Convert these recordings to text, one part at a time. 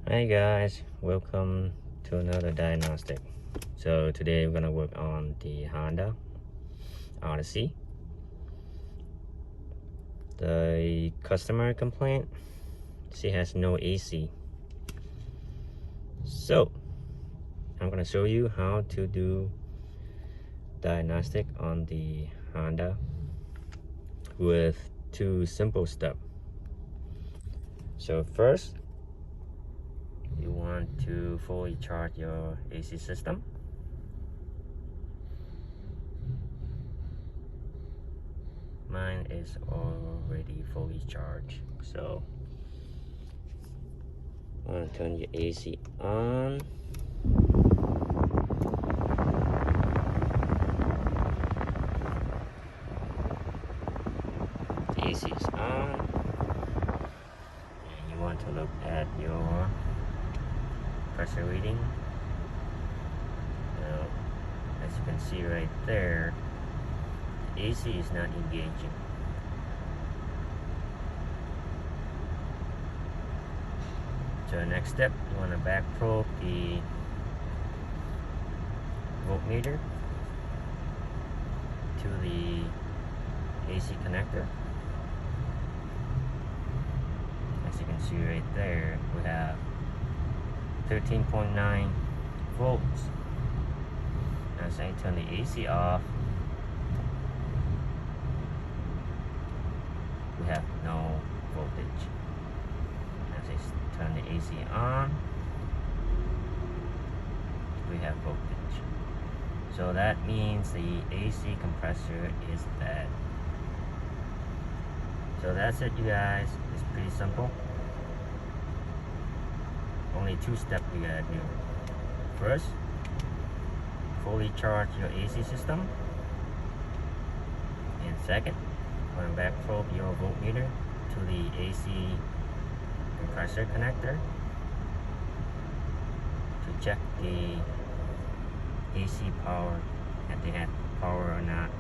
Hey guys, welcome to another diagnostic. So today we're gonna work on the Honda Odyssey. The customer complaint, she has no AC. So I'm gonna show you how to do diagnostic on the Honda with two simple steps. So first, you want to fully charge your AC system. Mine is already fully charged, so I'm gonna turn your AC on. The AC is on, and you want to look at your pressure reading. Now, as you can see right there, the AC is not engaging. So the next step, you want to back probe the voltmeter to the AC connector. As you can see right there, we have 13.9 volts. As I turn the AC off, we have no voltage. As I turn the AC on, we have voltage. So that means the AC compressor is bad. So that's it, you guys. It's pretty simple. Only two steps you gotta do. First, fully charge your AC system. And second, going back probe your voltmeter to the AC compressor connector to check the AC power, if they have power or not.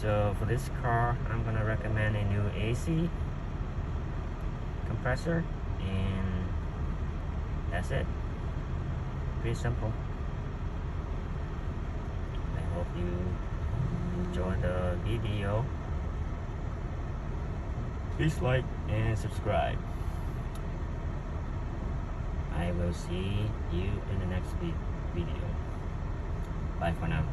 So for this car, I'm gonna recommend a new AC compressor, and that's it. Pretty simple. I hope you enjoyed the video. Please like and subscribe. I will see you in the next video. Bye for now.